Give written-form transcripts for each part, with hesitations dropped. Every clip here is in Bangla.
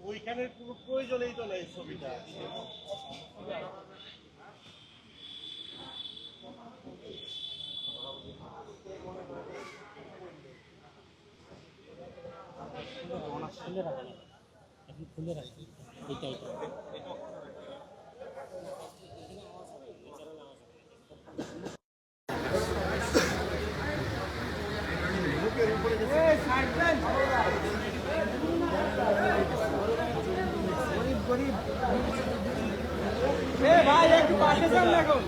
ওইখানের কোনো প্রয়োজনেই তো নেই ছবিটা। খুলে রাখেন, এখন খুলে রাখেন এইটা এইটা। ভাই একটু পাশে যান না এখন।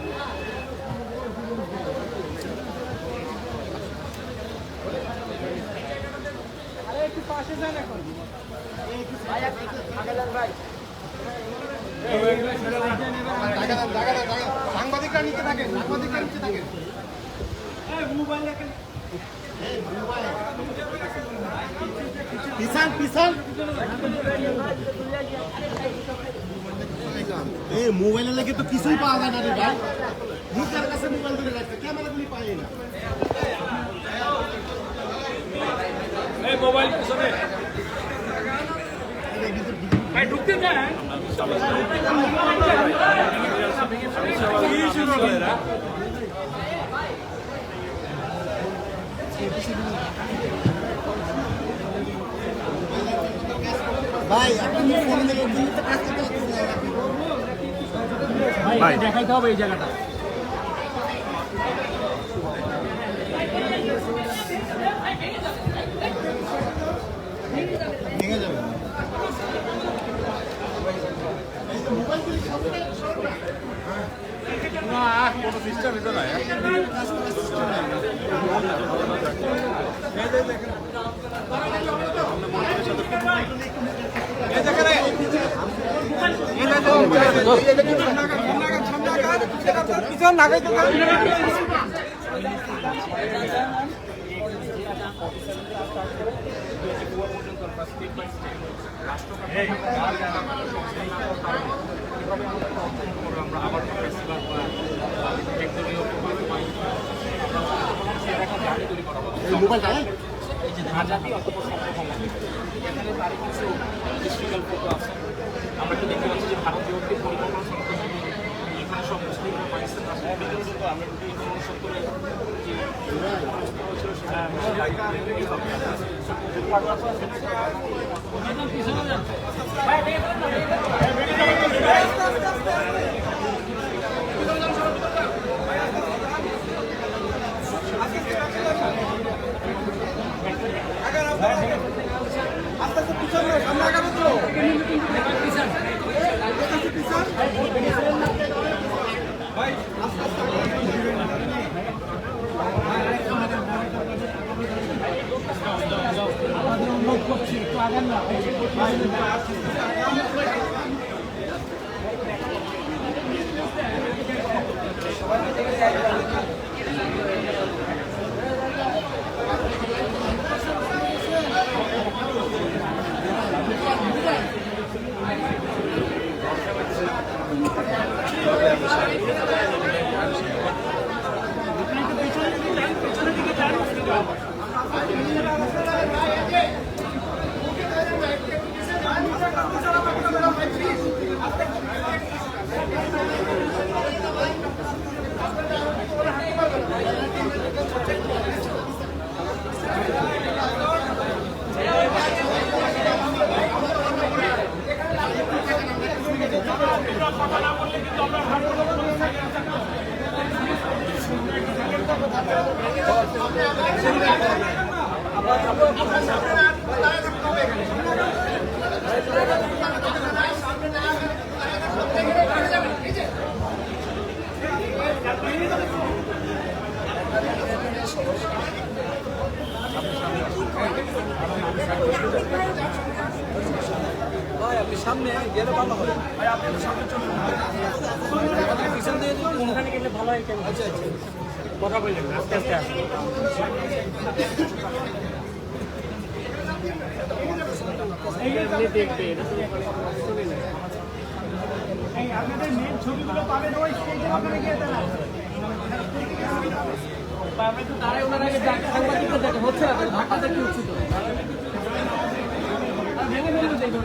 আরে একটু পাশে যান এখন ভাই, আগে যান ভাই। সাংবাদিকরা নিচে থাকেন, সাংবাদিকরা নিচে থাকেন। মোবাইল দেখেন, পিছান পিছান। এই মোবাইলে লেগে তো কিছুই পাওয়া যায় না রে ভাই। মুখের কাছে মোবাইল ধরে রাখছে, ক্যামেরাগুলি পাই না। এই মোবাইল পিছনে ভাই ঢুকতে দেন। কি শুরু হলো এরা? ভাই আপনি ফোন দিয়ে তো কাজ করতে লাগতেছে। ভাই দেখাইতে হবে এই জায়গাটা। ভেঙে যাবে। না কোনো সিস্টেম এটা নাই। মোবাইলটা এই যে ধারাটি অতটা সম্ভব হবে এখানে তারই কিছু হিস্ট্রিক্যাল ফটো আছে। আমরা কি দেখতে পাচ্ছি যে ভারতীয় পরিকল্পনা সংক্রান্ত এখানে সব মুসলিমরা পাকিস্তান রাষ্ট্রের বিরুদ্ধে আমরা যদি 1970-এর যে ছিল সেটা আস্তে আস্তে পিছন সামনে আগাবে তো ভাই আস্তে আস্তে আমাদের অনুরোধ করছি একটু আগান না। আপনি সামনে গেলে ভালো হবে ভাই, আপনি সামনে চলুন, পিছন দিয়ে কোনখানে গেলে ভালো হয়? আচ্ছা আচ্ছা কথা বললেন আস্তে আস্তে আসুন। এমনি দেখবে এটা তো চলে না। আপনাদের মেন ছবিগুলো পাবেন ওই স্টেজের ওখানে গিয়ে দাঁড়ান। পাবেন তো তারাই ওনার আগে সাংবাদিকদের দেখে হচ্ছে না ঢাকা থেকে উচিত ভেঙে ফেলবে দেখবেন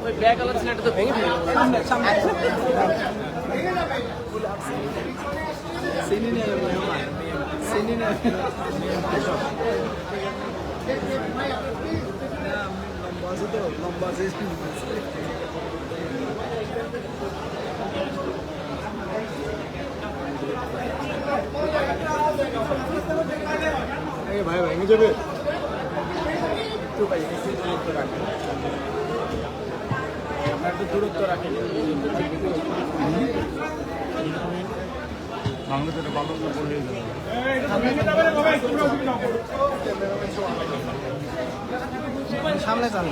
ওই ব্যাগ আলাদা ছিল, এটা তো ভেঙে ফেলবে। সামনে সামনে সিনি নিয়ে যাবো, সিনি নিয়ে লম্বা আছে তো, লম্বা আছে। ভাই ভেঙে যাবে একটু ভাই, একটু দূরত্ব রাখেন। সামনে চান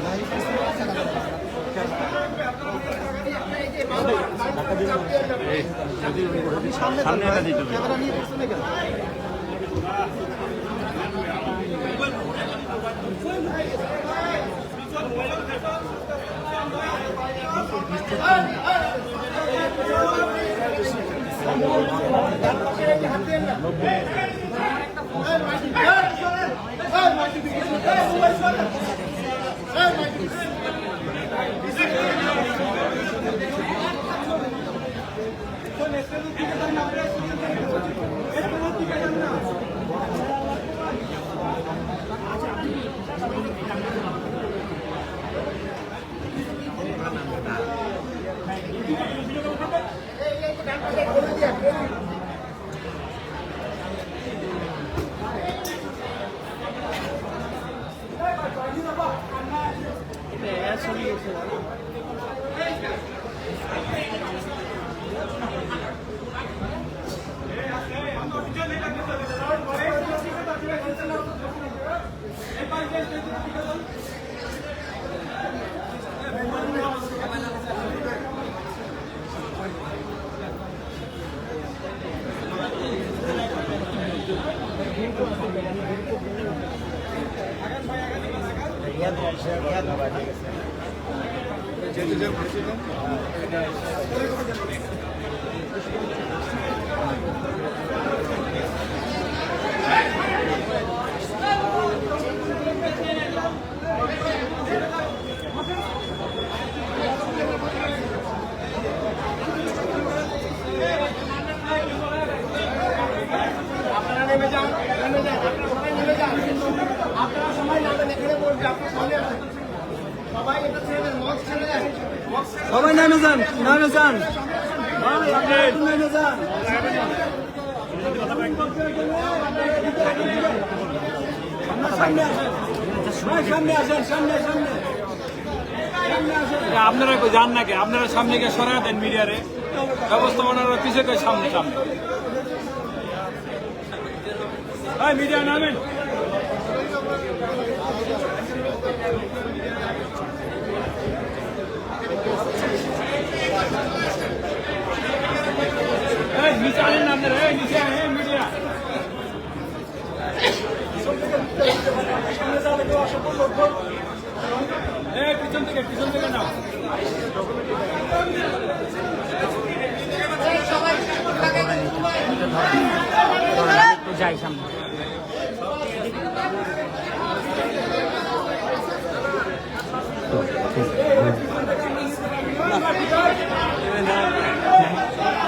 সবাই নেমে যান, নেমে যান, নেমে যান। সামনে আসেন, সামনে সামনে। আপনারা কই যান নাকি? আপনারা সামনে গিয়ে সরাই দেন মিডিয়ারে, ব্যবস্থাপনার পিছিয়ে কই সামনে সামনে। মিডিয়া নামেন। নিচে আনেন না আপনারা, নিচে আনেন মিডিয়া। পিছন থেকে নাও। যাই সামনে।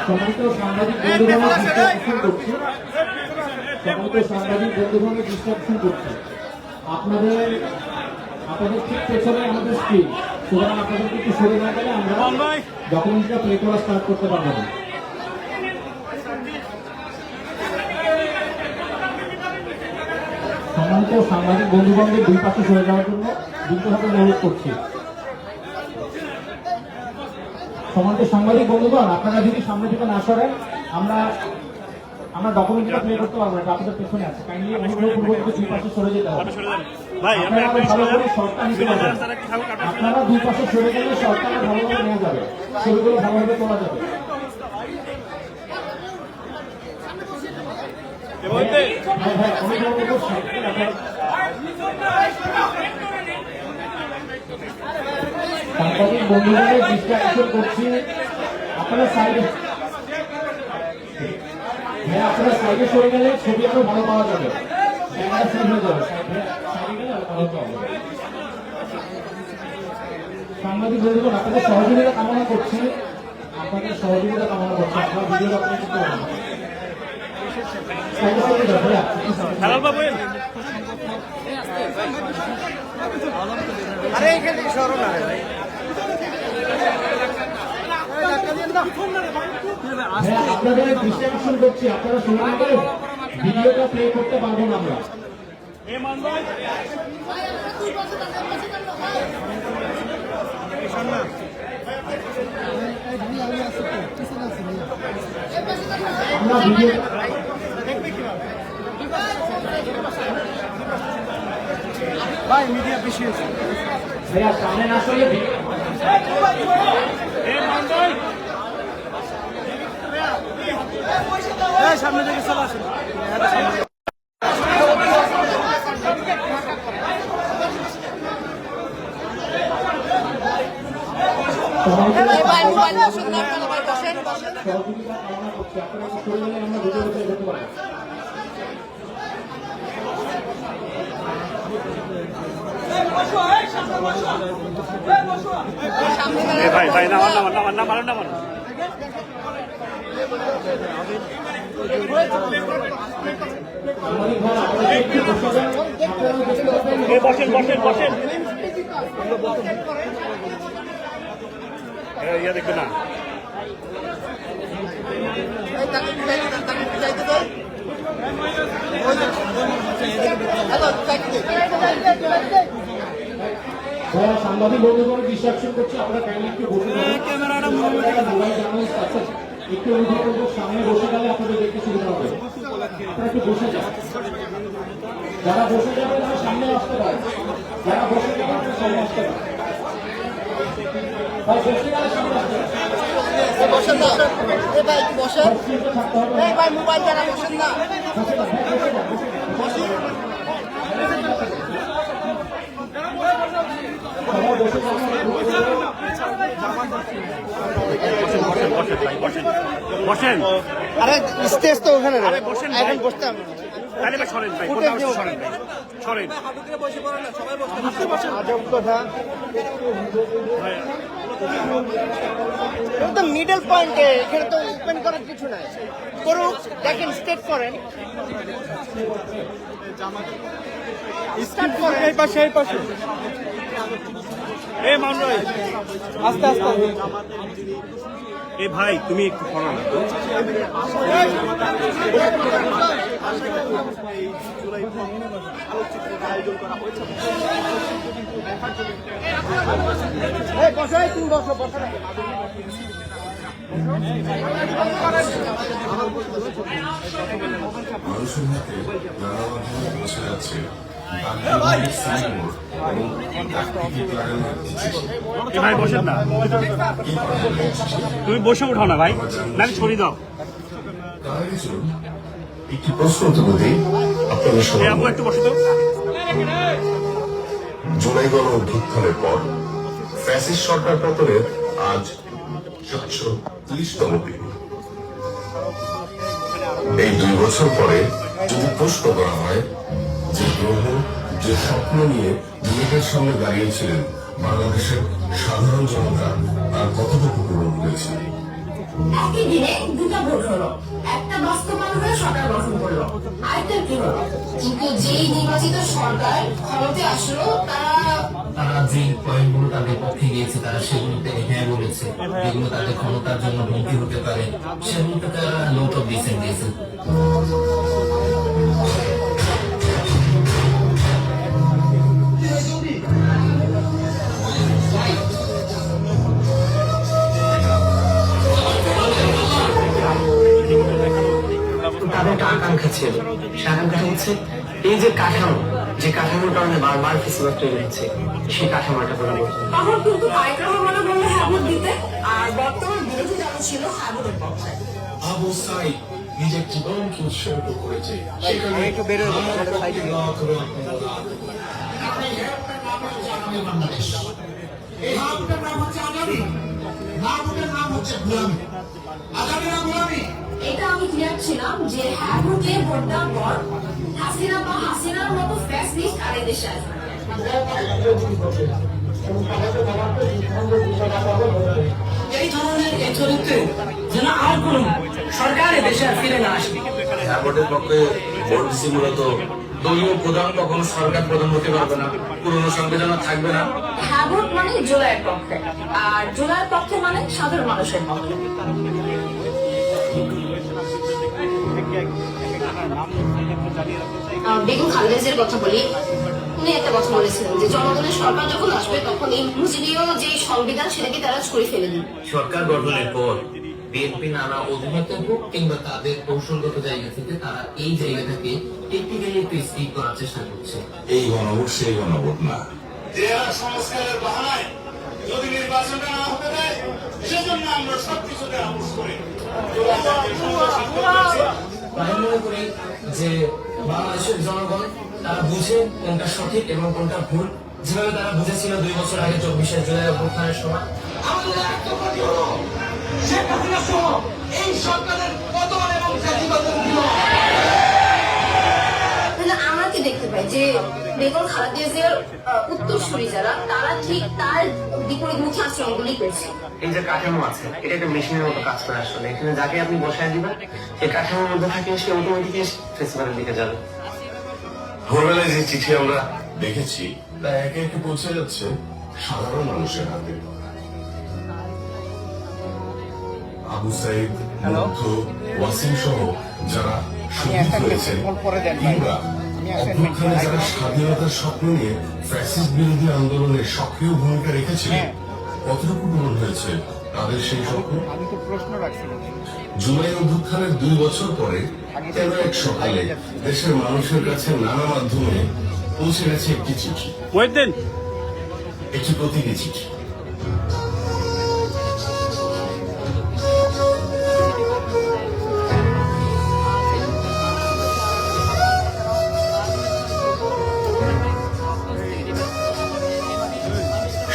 সমস্ত সাংবাদিক বন্ধুভাবে ডিস্ট্রাকশন করছে, সমস্ত সাংবাদিক বন্ধুভাবে ডিস্ট্রাকশন করছে। আপনাদের ঠিক পেছনে আমাদের স্ক্রিন। সুতরাং আপনাদেরকে একটু সরে না গেলে আমরা ডকুমেন্টটা প্লে করা স্টার্ট করতে পারবো না। সম্মানিত সাংবাদিক বন্ধুবান্ধব দুই পাশে সরে যাওয়ার জন্য দ্রুতভাবে অনুরোধ করছি। সম্মানিত সাংবাদিক বন্ধুগণ, আপনারা যদি সামনে থেকে না সরেন আমরা ডকুমেন্টটা প্লে করতে পারবো না, আপনাদের পেছনে আছে। কাইন্ডলি অনুগ্রহপূর্বক দুই পাশে সরে যেতে হবে। আপনারা ভালো করে শর্টটা নিতে পারবেন। আপনারা দুই পাশে সরে গেলে শর্টটা ভালোভাবে নেওয়া যাবে, ছবিগুলো ভালোভাবে তোলা যাবে। সাংবাদিক বন্ধুদের দৃষ্টি আকর্ষণ করছি, আপনারা সাইডে সরে গেলে ছবি আরো ভালো পাওয়া যাবে। সাংবাদিক বন্ধুগণ, আপনাদের সহযোগিতা কামনা করছি, আপনারা ভিডিও আপনি করতে পারেন। আপনাদের দৃষ্টি আকর্ষণ করছি, আপনারা শুনে ভিডিওটা প্লে করতে পারবো না আমরা। আমরা ভিডিও ভাই মিডিয়া বেশি হয়েছে ভাইয়া সামনে না সরে সামনে থেকে চলে আসেন। সহযোগিতা কামনা করছি, আপনারা সরে গেলে আমরা ভিডিও প্লে করতে পারবো। ভাই না বসেন ইয়া দেখবে না। সাংবাদিক বন্ধুগণ দৃষ্টি আকর্ষণ করছি, আপনারা কাইন্ডলি একটু বসে মোবাইল জার্নালিস্ট আছেন, একটু অনুগ্রহপূর্বক সামনে বসে গেলে আপনাদের দেখতে সুবিধা হবে। আপনারা একটু বসে যান, যারা বসে যাবেন তারা সামনে আসতে পারেন, যারা বসে যাবেন তারা সামনে আসতে পারেন। ভাই বসে গেলে সামনে আসতে পারেন। বসেন না ভাই, বসেন ভাই, মোবাইল দ্বারা বসেন না। বসেন আরে স্টেজ তো ওখানে না, বসেন এখন বসতাম। তাহলে ভাই সরেন ভাই, সরেন আজব কথা, একদম মিডল পয়েন্টে, এখানে তো ওপেন করার কিছু নাই। করুক, দেখেন স্টেট করেন, স্টার্ট করেন। এই পাশে আস্তে আস্তে। এ ভাই তুমি একটু করো না। বসো, তুমি বসো, বসো। মানুষের হাতে নানাভাবে বসে আছে ভাই বসেন না, তুমি বসে উঠাও না ভাই, না ছড়ি দাও। একটি প্রশ্ন উত্তর দিই আপনাদের একটু বসে তো। জুলাই গণ অভ্যুত্থানের পর ফ্যাসিস্ট সরকার পতনের আজ 730তম দিন। এই 2 বছর পরে যদি প্রশ্ন করা হয় যে গ্রহ যে স্বপ্ন নিয়ে দুনিয়ার সামনে দাঁড়িয়েছিলেন বাংলাদেশের সাধারণ জনতা, তার কতটুকু পূরণ হয়েছে? একই দিনে দুটা ভোট হলো, একটা বাস্তবায়ন হয়ে সরকার গঠন করলো, আরেকটা কি হলো? কিন্তু যেই নির্বাচিত সরকার ক্ষমতায় আসলো তারা যে পয়েন্টগুলো তাদের পক্ষে গিয়েছে তারা সেগুলোতে হ্যাঁ বলেছে, যেগুলো তাদের ক্ষমতার জন্য হুমকি হতে পারে সেগুলোতে তারা নোট অফ ডিসেন্ট দিয়েছে। তাদের একটা আকাঙ্ক্ষা ছিল, সে আকাঙ্ক্ষাটা হচ্ছে এই যে কাঠামো, যে কাঠামোর কারণে বারবার ফেসিবাদ তৈরি হচ্ছে, সেই কাঠামোটা পরিবর্তন। তখন কিন্তু তারেক রহমানও বললো হ্যাঁ ভোট দিতে, আর বর্তমান বিরোধী দল ছিল হ্যাঁ ভোটের পক্ষে। আবু সাইদ নিজের জীবনকে উৎসর্গ করেছে, সেখানে বাংলাদেশ। এই হাবুটের নাম হচ্ছে আজাদি, হাবুটের নাম হচ্ছে গোলামি। আজাদি না গোলামি? এটা আমি ক্লিয়ার ছিলাম যে হ্যাঁ ভোটে ভোট দেওয়ার পর হাসিনা বা হাসিনার মতো ফ্যাসিস্ট আর দেশে আসবে। এই ধরনের এই চরিত্রে যেন আর কোন সরকার দেশে আর ফিরে না আসে। হ্যাঁ ভোটের পক্ষে ভোট দিচ্ছি মূলত দলীয় প্রধান কখনো সরকার প্রধান হতে পারবে না, পুরনো সংবিধান থাকবে না। হ্যাঁ ভোট মানে জুলাইয়ের পক্ষে, আর জুলাইয়ের পক্ষে মানে সাধারণ মানুষের পক্ষে। বেগম খালেদা জিয়ার কথা বলি, উনি একটা কথা বলেছিলেন যে জনগণের সরকার যখন আসবে তখন এই মুজিবীয় যে সংবিধান সেটাকে তারা ছুঁড়ে ফেলে দিন। সরকার গঠনের পর বিএনপি নানা অভিনেতা হোক কিংবা তাদের কৌশলগত জায়গা থেকে তারা এই জায়গাটাকে টেকনিক্যালি একটু স্পিক করার চেষ্টা করছে। এই গণভোট সেই গণভোট না। সংস্কারের বাহানায় যদি নির্বাচনটা না হতে দেয়, সেজন্য আমরা সবকিছুতে আপোষ করি। আমি মনে করি যে বাংলাদেশের জনগণ তারা বুঝে কোনটা সঠিক এবং কোনটা ভুল, যেভাবে তারা বুঝেছিল 2 বছর আগে 24শে জুলাই অভ্যুত্থানের সময়। আমাদের আত্মঘাতী হলো শেখ হাসিনা সহ এই সরকারের পতন এবং জাতিগত আমরা কি দেখতে পাই যে বেগম খালেদা জিয়ার উত্তরসূরি যারা তারা ঠিক তার বিপরীতমুখী আচরণগুলি করছে। এই যে কাঠামো আছে, এটা একটা মেশিনের মতো কাজ করে আসলে। এখানে যাকে আপনি বসায় দিবেন, এই কাঠামোর মধ্যে থাকে, সে অটোমেটিক্যালি ফেসিবাদের দিকে যাবে। ভোরবেলায় যে চিঠি আমরা দেখেছি তা একে একে পৌঁছে যাচ্ছে সাধারণ মানুষের হাতে। আবু সাইদ, মুগ্ধ, ওয়াসিম সহ যারা শহীদ হয়েছেন কিংবা অভ্যুত্থানে যারা স্বাধীনতার স্বপ্ন নিয়ে ফ্যাসিস্ট বিরোধী আন্দোলনে সক্রিয় ভূমিকা রেখেছিলেন, কতটুকু পূরণ হয়েছে তাদের সেই স্বপ্ন? জুলাই অভ্যুত্থানের 2 বছর পরে কেন এক সকালে দেশের মানুষের কাছে নানা মাধ্যমে পৌঁছে গেছে একটি চিঠি, একটি প্রতীকী চিঠি।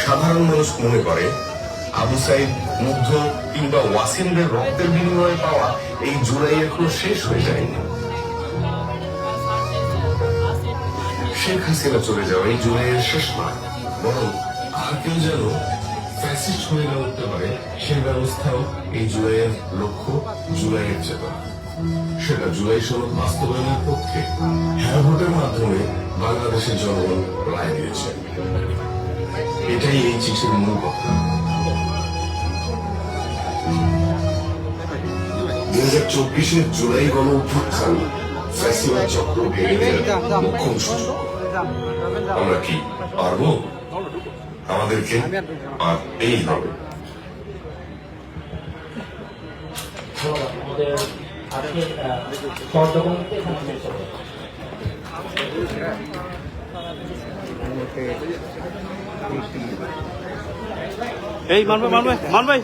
সাধারণ মানুষ মনে করে আবু সাইদ, মুগ্ধ কিংবা ওয়াসিমদের রক্তের বিনিময়ে পাওয়া এই জুলাই এখনো শেষ হয়ে যায়নি। শেখ হাসিনা চলে যাওয়া এই জুলাইয়ের শেষ নয়, বরং আর কেউ যেন ফ্যাসিস্ট হয়ে না উঠতে পারে সেই ব্যবস্থাও এই জুলাইয়ের লক্ষ্য, জুলাইয়ের চেতনা। সেটা জুলাই সনদ বাস্তবায়নের পক্ষে হ্যাঁ ভোটের মাধ্যমে বাংলাদেশের জনগণ রায় দিয়েছে। এটাই এই চিঠির মূল কথা। 2024-এর জুলাই গণ অভ্যুত্থান ফ্যাসিবাদ চক্র ভেঙে মোক্ষম সূচক। আমরা কি পারবো? আমাদেরকে পারতেই হবে। আমাদের আজকের শর্ট ডকুমেন্টে এখানে শেষ হবে। এই মান ভাই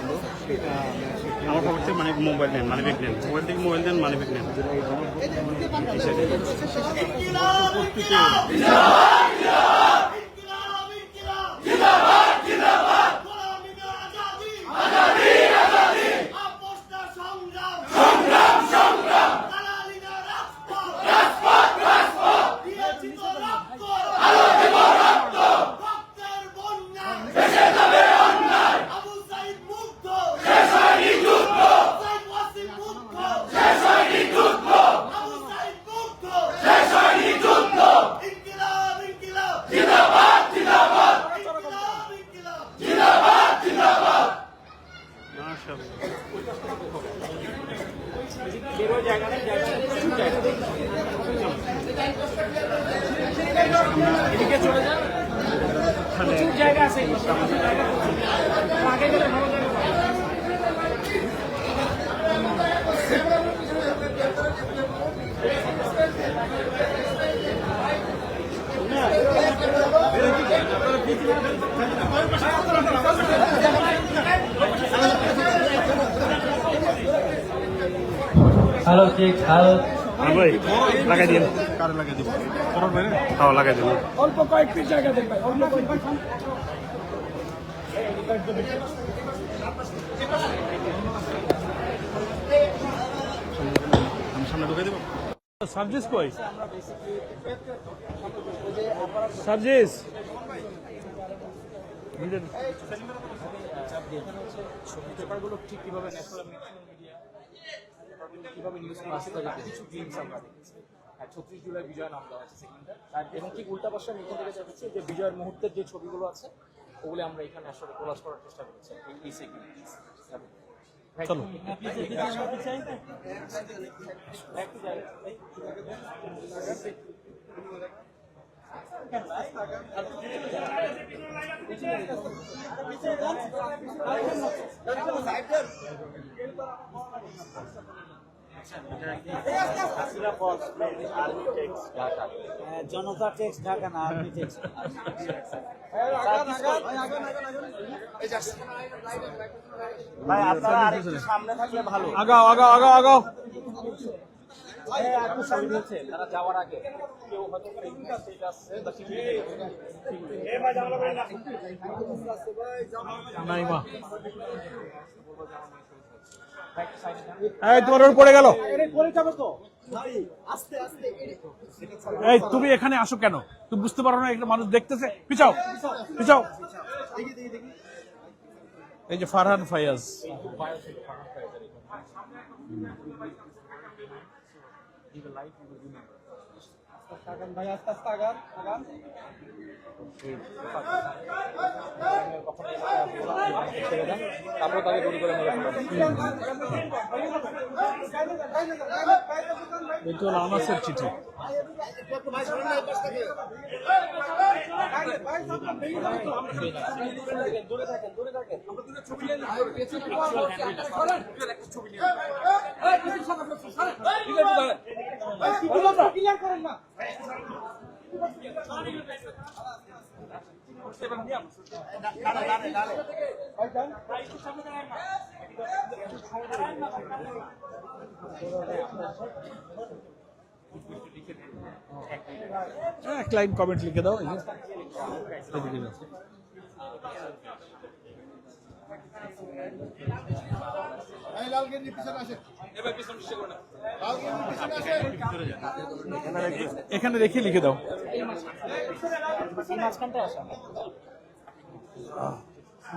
আমার খবর থেকে মানে মোবাইল নেন, মানি ব্যাগ নেন, মোবাইল থেকে মোবাইল দেন, মানি ব্যাগ নেন। বেরোয় জায়গা নেই, জায়গা নেই, প্রচুর জায়গা। এদিকে চলে যান, প্রচুর জায়গা আছে, আগে গেলে ভালো জায়গা পাবেন। হ্যালো চেক হ্যালো ভাই লাগাই দিন, কারে লাগাই দিব? হ্যাঁ লাগাই দিন। অল্প কয়েক পিস জায়গা দেন ভাই, অল্প কয়েক পিস। আমি সামনে ঢুকে দেবো। সাবজিস কই? সাবজিস পেপারগুলো ঠিক কিভাবে ন্যাশনাল মিডিয়া কিভাবে নিউজ করে কিছু গেমস আমরা দেখেছি। 36 জুলাই বিজয় নাম দেওয়া আছে সেকেন্ডটা, এবং ঠিক উল্টা পাশে আমি এখান থেকে যাচ্ছি যে বিজয়ের মুহূর্তের যে ছবিগুলো আছে ওগুলো আমরা এখানে আসলে কোলাজ করার চেষ্টা করেছি এই সেগমেন্টে। চলো জনতা টেক্স ঢাকা না আর্মি টেক্স। ভাই আপনারা আরেকটু সামনে থাকলে ভালো। আগাও আগাও আগাও আগাও। তারা যাওয়ার আগে কেউ হয়তো সেটা আসছে বা নাইমা এই তোমার ওর পড়ে গেল। এই তুমি এখানে আসো কেন? তুমি বুঝতে পারো না একটা মানুষ দেখতেছে? পিছাও পিছাও। এই যে ফারহান ফায়াজ, তারপর তাকে গুলি করে মেরে ফেলা। এটা হলো আনাসের চিঠি। দূরে থাকেন, দূরে থাকেন। এক লাইন কমেন্ট লিখে দাও। এই যে এদিকে যাও। এখানে রেখে লিখে দাও।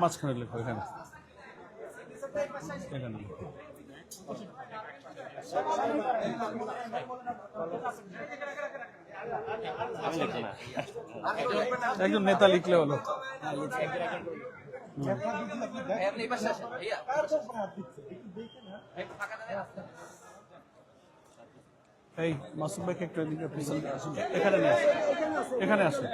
মাঝখানে লেখো, এখানে এখানে একজন নেতা লিখলে হলো। এই মাসুম ভাইকে একটু এদিকে আসুন, এখানে নিয়ে আসুন, এখানে আসুন।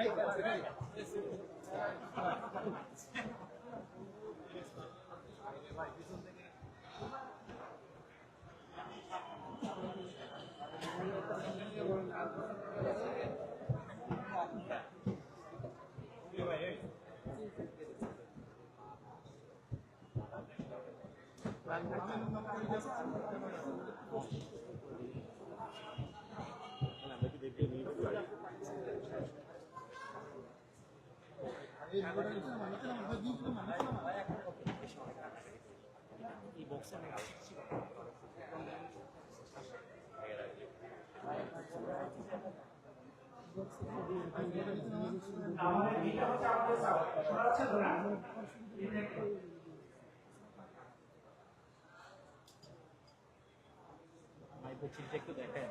একটু দেখেন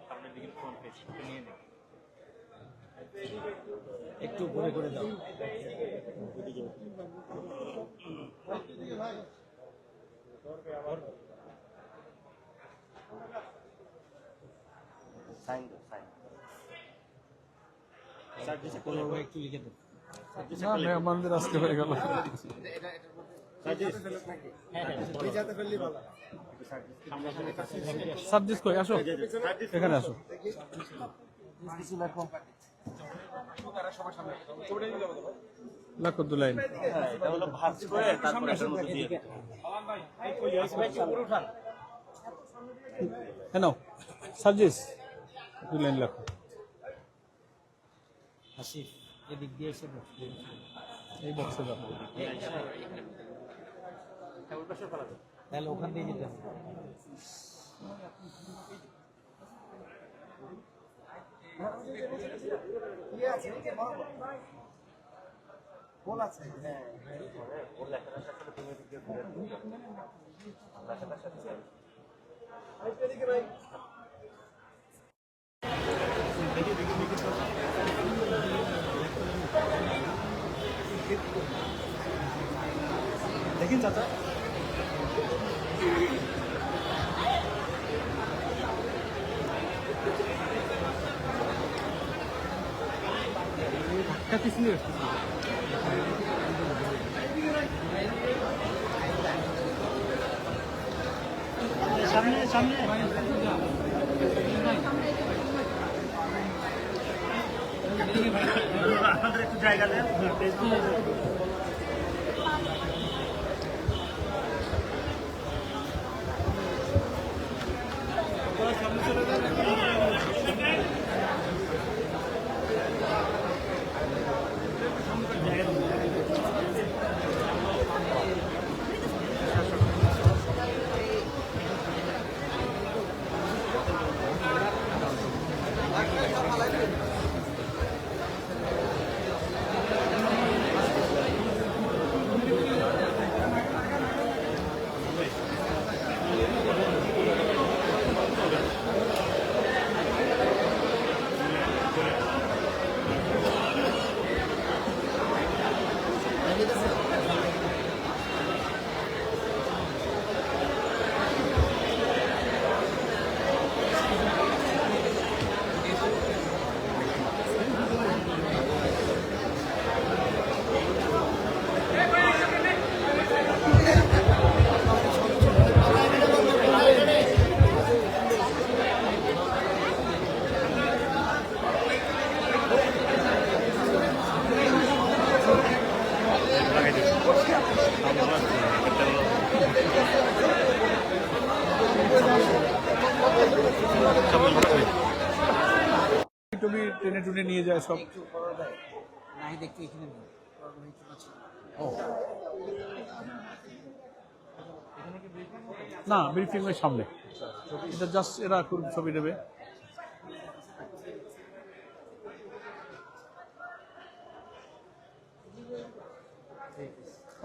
সামনের দিকে ফ্রন্ট পেজ নিয়ে নেন, একটু ঘুরে ঘুরে দাও। মেহমানদের আজকে হয়ে গেল। সার্জিস কই, আসো এখানে আসো। লাকুদ্দুলাইন কেন সার্জিস লাইন লাখো। হাসিফ এদিক দিয়ে এসে এই বক্সে যাবো। তাহলে ওখান দিয়ে যেতে হবে। দেখেন চাচা সামনে সামনে আমাদের একটু জায়গা দেন। টুবি টেনে টুনে নিয়ে যায় সব। না ব্রিফিং এর সামনে, এটা জাস্ট এরা ছবি নেবে।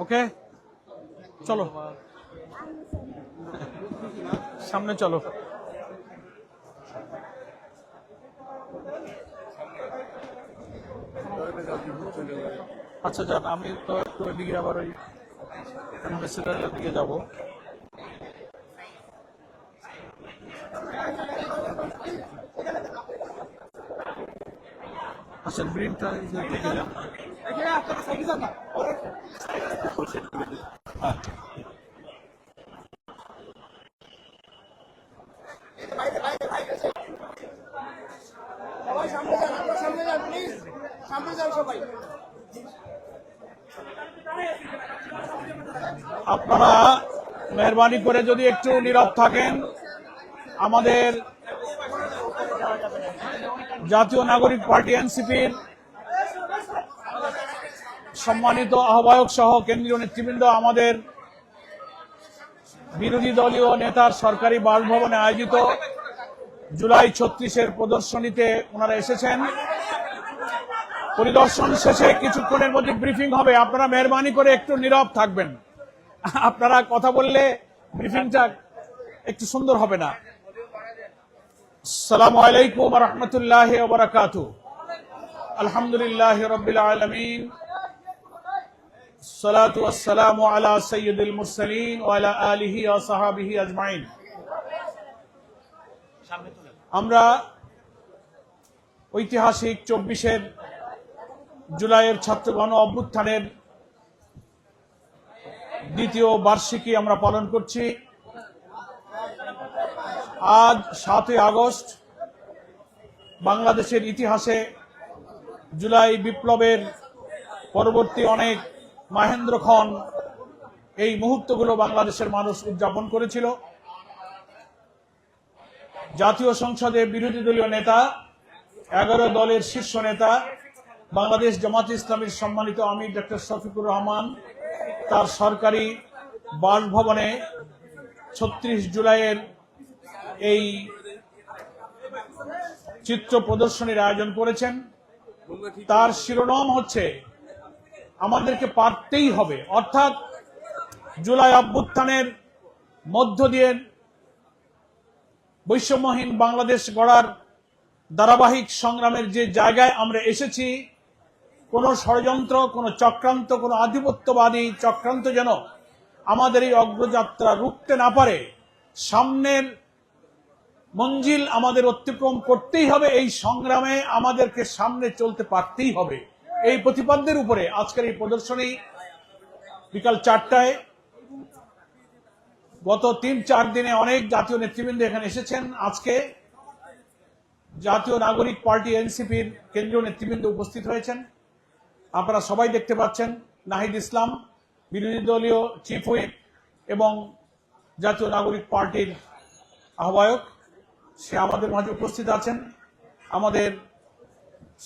ওকে চলো সামনে চলো। আচ্ছা যান, আমি তো একটু এদিকে আবার ওই অ্যাম্বাসেডারের দিকে যাবো। আচ্ছা ব্রিনটা দেখে যান। আপনারা মেহরবানি করে যদি একটু নীরব থাকেন, আমাদের জাতীয় নাগরিক পার্টি এনসিপির সম্মানিত আহ্বায়ক সহ কেন্দ্রীয় নেতৃবৃন্দ আমাদের বিরোধী দলীয় নেতার সরকারি বাসভবনে আয়োজিত জুলাই 36-এর প্রদর্শনীতে ওনারা এসেছেন। পরিদর্শন শেষে কিছুক্ষণের মধ্যে ব্রিফিং হবে। আপনারা মেহরবানি করে একটু নীরব থাকবেন। আপনারা কথা বললে ব্রিফিংটা একটু সুন্দর হবে না। আসসালামু আলাইকুম ওয়া রাহমাতুল্লাহি ওয়া বারাকাতুহু। আলহামদুলিল্লাহি রাব্বিল আলামিন, সালাতু ওয়াসসালামু আলা সাইয়্যিদিল মুরসালিন ওয়া আলা আলিহি ওয়া সাহবিহি আজমাইন। আমরা ঐতিহাসিক 24 জুলাইয়ের ছাত্র গণ অভ্যুত্থানের দ্বিতীয় বার্ষিকী আমরা পালন করছি। আজ 7 আগস্ট বাংলাদেশের ইতিহাসে জুলাই বিপ্লবের পরবর্তী অনেক মাহেন্দ্রক্ষণ এই মুহূর্তগুলো বাংলাদেশের মানুষ উদযাপন করেছিল। জাতীয় সংসদে বিরোধী দলীয় নেতা, 11 দলের শীর্ষ নেতা, বাংলাদেশ জামাতে ইসলামীর সম্মানিত আমির ডক্টর শফিকুর রহমান তার সরকারি বাসভবনে 36 জুলাইয়ের এই চিত্র প্রদর্শনীর আয়োজন করেছেন। তার শিরোনাম হচ্ছে আমাদেরকে পারতেই হবে, অর্থাৎ জুলাই অভ্যুত্থানের মধ্য দিয়ে বৈষম্যহীন বাংলাদেশ গড়ার ধারাবাহিক সংগ্রামের যে জায়গায় আমরা এসেছি, কোন ষড়যন্ত্র, কোন চক্রান্ত, কোন আধিপত্যবাদী চক্রান্ত যেন আমাদের এই অগ্রযাত্রা রুখতে না পারে। সামনের মঞ্জিল আমাদের অতিক্রম করতেই হবে, এই সংগ্রামে আমাদেরকে সামনে চলতে পারতেই হবে। এই প্রতিপাদ্যের উপরে আজকের এই প্রদর্শনী বিকাল 4টায়। গত 3-4 দিনে অনেক জাতীয় নেতৃবৃন্দ এখানে এসেছেন। আজকে জাতীয় নাগরিক পার্টি এনসিপির কেন্দ্রীয় নেতৃবৃন্দ উপস্থিত হয়েছেন। আপনারা সবাই দেখতে পাচ্ছেন। নাহিদ ইসলাম বিরোধী দলীয় চিফ হুইপ এবং জাতীয় নাগরিক পার্টির আহ্বায়ক, সে আমাদের মাঝে উপস্থিত আছেন। আমাদের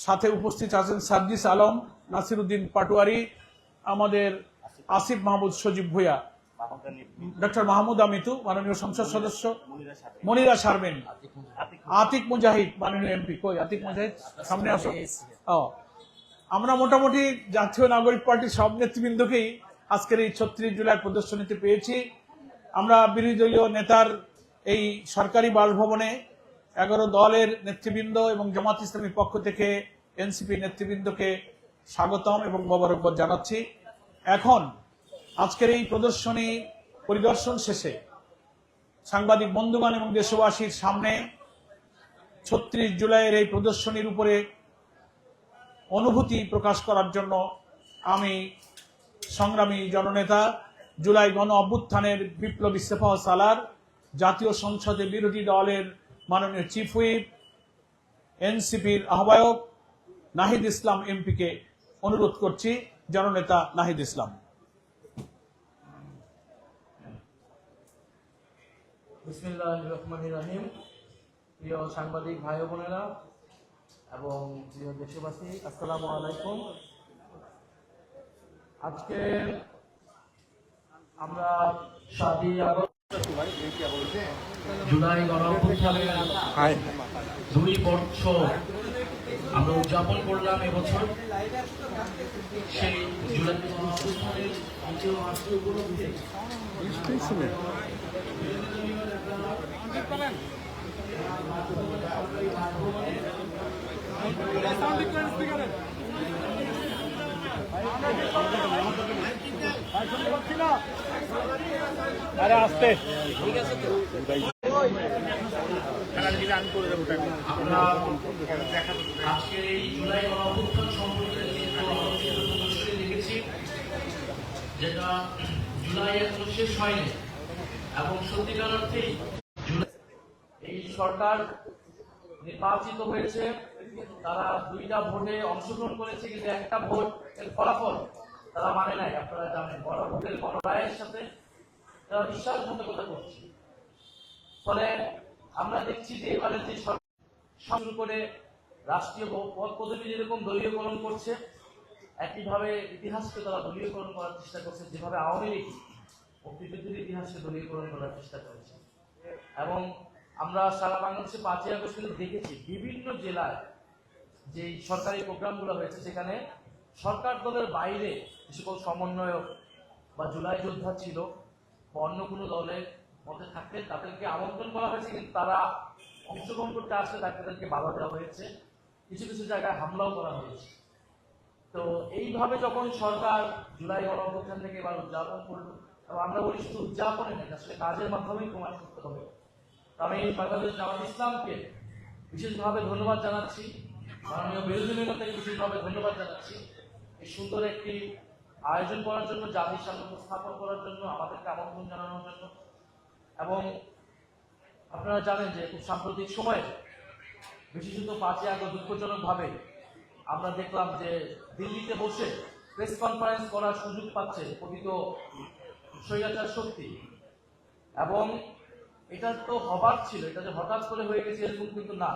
সাথে উপস্থিত আছেন সার্জিস আলম, নাসিরউদ্দিন পাটোয়ারি, আমাদের আসিফ মাহমুদ সজীব ভুঁইয়া, ডক্টর মাহমুদ আমিতু মাননীয় সংসদ সদস্য, মনিরা শারমিন, আতিক মুজাহিদ মাননীয় এমপি। কই আতিক মুজাহিদ, সামনে আসো। আমরা মোটামুটি জাতীয় নাগরিক পার্টির সব নেতৃবৃন্দকেই আজকের এই 36 জুলাই প্রদর্শনীতে পেয়েছি। আমরা বিরোধী দলীয় নেতার এই সরকারি বাসভবনে 11 দলের নেতৃবৃন্দ এবং জামাত ইসলামীর পক্ষ থেকে এনসিপি নেতৃবৃন্দকে স্বাগতম এবং মোবারকবাদ জানাচ্ছি। এখন আজকের এই প্রদর্শনী পরিদর্শন শেষে সাংবাদিক বন্ধুগণ এবং দেশবাসীর সামনে 36 জুলাইয়ের এই প্রদর্শনীর উপরে অনুভূতি প্রকাশ করার জন্য আমি সংগ্রামী জননেতা, জুলাই গণ অভ্যুত্থানের বিপ্লবী সেফাহ সালার, জাতীয় সংসদে বিরোধী দলের মাননীয় চিফ হুইপ, এনসিপির আহ্বায়ক নাহিদ ইসলাম এমপিকে অনুরোধ করছি। জননেতা নাহিদ ইসলাম। বিসমিল্লাহির রহমানির রহিম। প্রিয় সাংবাদিক ভাই ও বোনেরা এবং প্রিয় দেশবাসী, আসসালামু আলাইকুম। আজকে আমরা 7 আগস্ট জুলাই গণঅভ্যুত্থানের 2 বছর আমরা উদযাপন করলাম এবছর। সেই জুলাই গণঅভ্যুত্থানের দ্বিতীয় বার্ষিকী উপলক্ষে আরে আসতে আমরা আজকে এই জুলাই গণঅভ্যুত্থান সম্পর্কে লিখেছি, যেটা জুলাই এখনো শেষ হয়নি এবং সত্যিকার অর্থেই এই সরকার নির্বাচিত হয়েছে। তারা 2টা ভোটে অংশগ্রহণ করেছে, কিন্তু একটা ভোট এর ফলাফল তারা মানে নাই। আপনারা জানেন, বড় ভোটের বড় রায়ের সাথে তারা বিশ্বাসঘাতকতা করছে। ফলে আমরা দেখছি যে এবারে যে সরকার শুরু করে রাষ্ট্রীয় পদ পদবি যেরকম দলীয়করণ করছে, একইভাবে ইতিহাসকে তারা দলীয়করণ করার চেষ্টা করছে, যেভাবে আওয়ামী লীগ মুক্তিযুদ্ধের ইতিহাসকে দলীয়করণ করার চেষ্টা করেছে। এবং আমরা সারা বাংলাদেশে 5 আগস্ট কিন্তু দেখেছি বিভিন্ন জেলায় যে সরকারি প্রোগ্রামগুলো হয়েছে, সেখানে সরকার দলের বাইরে যে সকল সমন্বয়ক বা জুলাই যোদ্ধা ছিল বা অন্য কোনো দলের মধ্যে থাকলে তাদেরকে আমন্ত্রণ করা হয়েছে, কিন্তু তারা অংশগ্রহণ করতে আসলে তাদেরকে বাধা দেওয়া হয়েছে, কিছু কিছু জায়গায় হামলাও করা হয়েছে। তো এইভাবে যখন সরকার জুলাই গণঅভ্যুত্থান থেকে এবার উদযাপন করলো, এবং আমরা বলি শুধু উদযাপনে নেই, আসলে কাজের মাধ্যমেই প্রমাণ করতে হবে। আমি বাংলাদেশ জামাত ইসলামকে বিশেষভাবে ধন্যবাদ জানাচ্ছি মাননীয় বিরোধী নেতাকে বিশেষভাবে ধন্যবাদ জানাচ্ছি এই সুন্দর একটি আয়োজন করার জন্য, জাতির সামনে উপস্থাপন করার জন্য, আমাদেরকে আমন্ত্রণ জানানোর জন্য। এবং আপনারা জানেন যে খুব সাম্প্রতিক সময়ে বিশেষত 5ই আগস্ট দুঃখজনকভাবে আমরা দেখলাম যে দিল্লিতে বসে প্রেস কনফারেন্স করার সুযোগ পাচ্ছে পতিত স্বৈরাচার শক্তি। এবং এটা তো হবার ছিল, এটা যে হঠাৎ করে হয়ে গেছে এরকম কিন্তু না।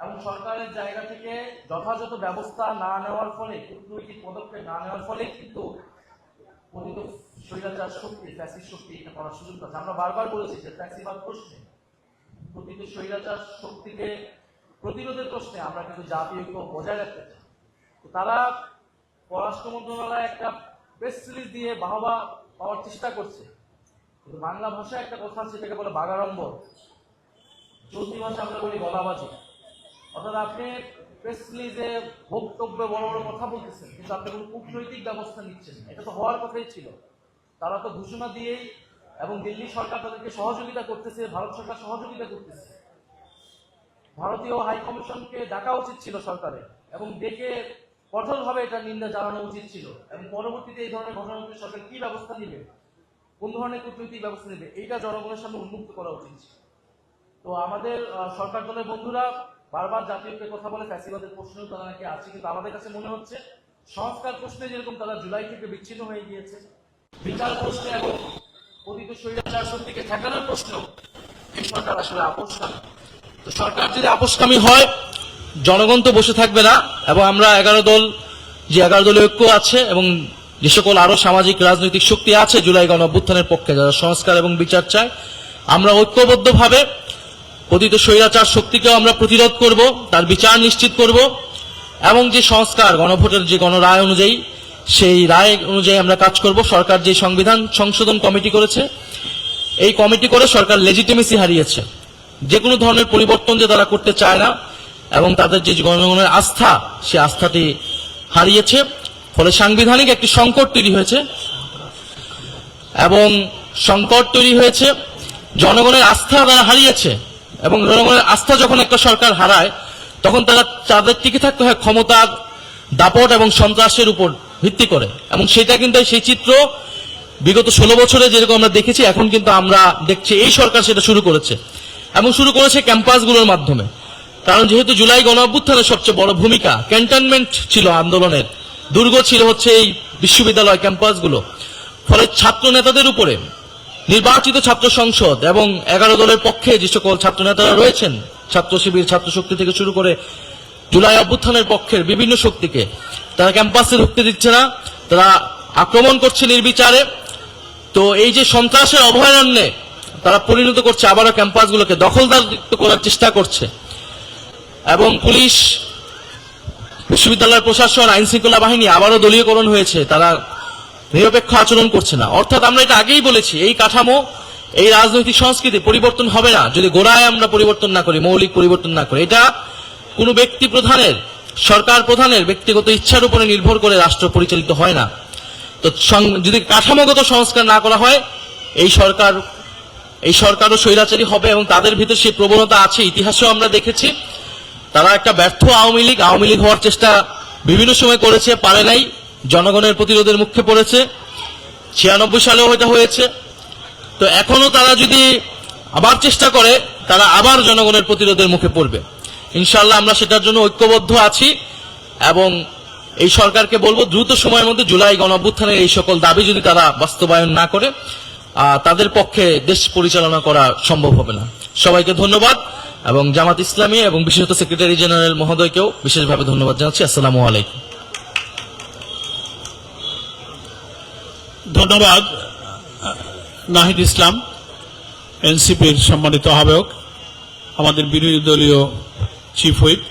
এবং সরকারের জায়গা থেকে যথাযথ ব্যবস্থা না নেওয়ার ফলে, কূটনৈতিক পদক্ষেপ না নেওয়ার ফলে কিন্তু পতিত স্বৈরাচার শক্তি, ফ্যাসিস্ট শক্তি এটা করার সুযোগ পাচ্ছে। আমরা বারবার বলেছি যে ফ্যাসিবাদ প্রশ্নে, পতিত স্বৈরাচার শক্তিকে প্রতিরোধের প্রশ্নে আমরা কিন্তু জাতীয় ঐক্য বজায় রাখতে চাই। তারা পররাষ্ট্র মন্ত্রণালয় একটা প্রেস রিলিজ দিয়ে বাহবা পাওয়ার চেষ্টা করছে, কিন্তু বাংলা ভাষায় একটা কথা আছে, সেটাকে বলে বাগাড়ম্বর, চলতি ভাষা আমরা বলি গলাবাজি। অর্থাৎ আপনি প্রেস রিলিজে বক্তব্যে বড় বড় কথা বলতেছেন, কিন্তু আপনি কোনো কূটনৈতিক ব্যবস্থা নিচ্ছেন, এটা তো হওয়ার কথাই ছিল। তারা তো ঘোষণা দিয়েই, এবং দিল্লি সরকার তাদেরকে সহযোগিতা করতেছে, ভারত সরকার সহযোগিতা করতেছে। ভারতীয় হাই কমিশনকে ডাকা উচিত ছিল সরকারের, এবং ডেকে কঠোরভাবে এটা নিন্দা জানানো উচিত ছিল। এবং পরবর্তীতে এই ধরনের ঘটনাকে সরকার কি ব্যবস্থা নেবে, কোন ধরনের কূটনৈতিক ব্যবস্থা নেবে, এইটা জনগণের সামনে উন্মুক্ত করা উচিত ছিল। তো আমাদের সরকার দলের বন্ধুরা বারবার জাতীয় ঐক্যের কথা বলে, ফ্যাসিবাদের প্রশ্নেও তারা নাকি আছে, কিন্তু আমাদের কাছে মনে হচ্ছে সংস্কার প্রশ্নে যেরকম তারা জুলাই থেকে বিচ্ছিন্ন হয়ে গিয়েছে, বিচার প্রশ্নে এবং পতিত স্বৈরাচার শক্তিকে ঠেকানোর প্রশ্নেও এই সরকার আসলে আপোষকামী। তো সরকার যদি আপোষকামী হয়, জনগণ তো বসে থাকবে না। এবং আমরা 11 দল, যে 11 দলীয় ঐক্য আছে এবং যে সকল আরো সামাজিক রাজনৈতিক শক্তি আছে জুলাই গণ অভ্যুত্থানের পক্ষে, যারা সংস্কার এবং বিচার চায়, আমরা ঐক্যবদ্ধভাবে পতিত স্বৈরাচার শক্তিকেও আমরা প্রতিরোধ করব, তার বিচার নিশ্চিত করব, এবং যে সংস্কার গণভোটের যে গণরায় অনুযায়ী, সেই রায় অনুযায়ী আমরা কাজ করব। সরকার যে সংবিধান সংশোধন কমিটি করেছে, এই কমিটি করে সরকার লেজিটিমেসি হারিয়েছে। যে কোনো ধরনের পরিবর্তন যে তারা করতে চায় না, এবং তাদের যে জনগণের আস্থা, সে আস্থাটি হারিয়েছে। ফলে সাংবিধানিক একটি সংকট তৈরি হয়েছে, এবং সংকট তৈরি হয়েছে, জনগণের আস্থা তারা হারিয়েছে। এবং জনগণের আস্থা যখন একটা সরকার হারায়, তখন তাদের টিকে থাকতে হয় ক্ষমতার দাপট এবং সন্ত্রাসের উপর ভিত্তি করে। এবং সেটা কিন্তু, সেই চিত্র বিগত 16 বছরে যেরকম আমরা দেখেছি, এখন কিন্তু আমরা দেখছি এই সরকার সেটা শুরু করেছে, এবং শুরু করেছে ক্যাম্পাসগুলোর মাধ্যমে। কারণ যেহেতু জুলাই গণ অভ্যুত্থানের সবচেয়ে বড় ভূমিকা ক্যান্টনমেন্ট ছিল, আন্দোলনের দুর্গ ছিল হচ্ছে এই বিশ্ববিদ্যালয় ক্যাম্পাসগুলো। ফলে ছাত্র নেতাদের উপরে নির্বাচিত ছাত্র সংসদ এবং 11 দলের পক্ষে যে সকল ছাত্র নেতারা রয়েছেন, ছাত্র শিবির, ছাত্র শক্তি থেকে শুরু করে জুলাই অভ্যুত্থানের পক্ষের বিভিন্ন শক্তিকে তারা ক্যাম্পাসে ঢুকতে দিচ্ছে না, তারা আক্রমণ করছে নির্বিচারে। তো এই যে সন্ত্রাসের অভয়ারণ্যে তারা পরিণত করছে, আবারও ক্যাম্পাসগুলোকে দখলদার করার চেষ্টা করছে। এবং পুলিশ, বিশ্ববিদ্যালয়ের প্রশাসন, আইন শৃঙ্খলা বাহিনী আবারও দলীয়করণ হয়েছে, তারা নিরপেক্ষ আচরণ করছে না। অর্থাৎ আমরা এটা আগেই বলেছি, এই কাঠামো, এই রাজনৈতিক সংস্কৃতি পরিবর্তন হবে না যদি গোড়ায় আমরা পরিবর্তন না করি, মৌলিক পরিবর্তন না করি। এটা কোনো ব্যক্তি প্রধানের, সরকার প্রধানের ব্যক্তিগত ইচ্ছার উপরে নির্ভর করে রাষ্ট্র পরিচালিত হয় না। তো যদি কাঠামোগত সংস্কার না করা হয়, এই সরকারও স্বৈরাচারী হবে, এবং তাদের ভিতর সেই প্রবণতা আছে। ইতিহাসেও আমরা দেখেছি, তারা একটা ব্যর্থ আওয়ামী লীগ হওয়ার চেষ্টা বিভিন্ন সময় করেছে, পারে নাই, জনগণের প্রতিরোধের মুখে পড়েছে। 96 সালেও এটা হয়েছে। তো এখনো তারা যদি আবার চেষ্টা করে, তারা আবার জনগণের প্রতিরোধের মুখে পড়বে। ইনশাআল্লাহ আমরা সেটার জন্য ঐক্যবদ্ধ আছি, এবং এই সরকারকে বলবো দ্রুত সময়ের মধ্যে জুলাই গণ অভ্যুত্থানের এই সকল দাবি যদি তারা বাস্তবায়ন না করে, তাদের পক্ষে দেশ পরিচালনা করা সম্ভব হবে না। সবাইকে ধন্যবাদ, এবং জামাত ইসলামী এবং বিশেষত সেক্রেটারি জেনারেল মহোদয়কেও বিশেষভাবে ধন্যবাদ জানাচ্ছি। আসসালামু আলাইকুম। ধন্যবাদ নাহিদ ইসলাম, এনসিপির সম্মানিত আহ্বায়ক, আমাদের বিরোধী দলীয় চিফ হুইপ।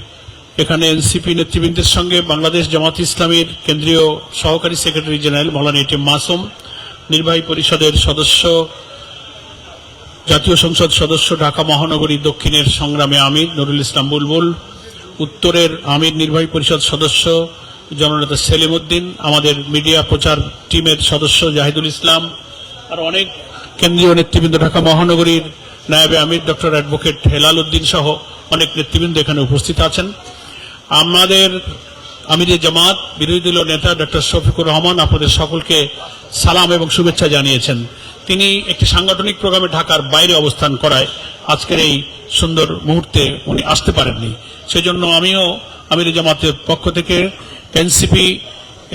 এখানে এনসিপি নেতৃবৃন্দের সঙ্গে বাংলাদেশ জামাত ইসলামীর কেন্দ্রীয় সহকারী সেক্রেটারি জেনারেল মৌলানা এটিএম মাসুম, নির্বাহী পরিষদের সদস্য, জাতীয় সংসদ সদস্য, ঢাকা মহানগরী দক্ষিণের সংগ্রামে আমির নুরুল ইসলাম বুলবুল, উত্তরের আমির নির্বাহী পরিষদ সদস্য জননেতা সেলিম উদ্দিন, আমাদের মিডিয়া প্রচার টিমের সদস্য জাহিদুল ইসলাম, আর অনেক কেন্দ্রীয় নেতৃবৃন্দ, ঢাকা মহানগরীর নায়েবে আমির ডক্টর অ্যাডভোকেট হেলাল উদ্দিন সহ অনেক নেতৃবৃন্দ এখানে উপস্থিত আছেন। আমাদের আমিরে জামাত বিরোধী দলীয় নেতা ডক্টর শফিকুর রহমান আপনাদের সকলকে সালাম এবং শুভেচ্ছা জানিয়েছেন। তিনি একটি সাংগঠনিক প্রোগ্রামে ঢাকার বাইরে অবস্থান করায় আজকের এই সুন্দর মুহূর্তে উনি আসতে পারেননি। সেজন্য আমিও আমিরে জামাতের পক্ষ থেকে এনসিপি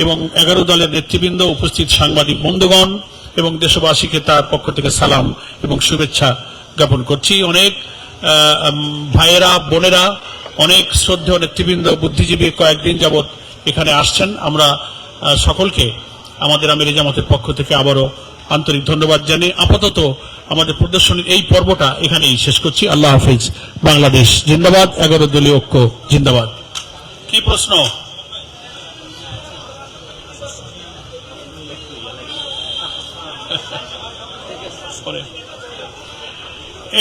এবং 11 দলের নেতৃবৃন্দ, উপস্থিত সাংবাদিক বন্ধুগণ এবং দেশবাসীকে তার পক্ষ থেকে সালাম এবং শুভেচ্ছা জ্ঞাপন করছি। অনেক ভাইয়েরা, বোনেরা, অনেক শ্রদ্ধেয় নেতৃবৃন্দ, বুদ্ধিজীবী কয়েকদিন যাবৎ এখানে আসছেন। আমরা সকলকে আমাদের আমিরে জামাতের পক্ষ থেকে আবারও আন্তরিক ধন্যবাদ জানিয়ে আপাতত আমাদের প্রদর্শনীর এই পর্বটা এখানেই শেষ করছি। আল্লাহ হাফিজ। বাংলাদেশ জিন্দাবাদ, 11 দলীয় ঐক্য জিন্দাবাদ। কি প্রশ্ন?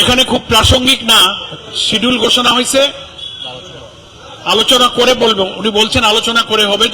এখানে খুব প্রাসঙ্গিক না, শিডিউল ঘোষণা হয়েছে, আলোচনা করে বলবো। উনি বলছেন আলোচনা করে হবে।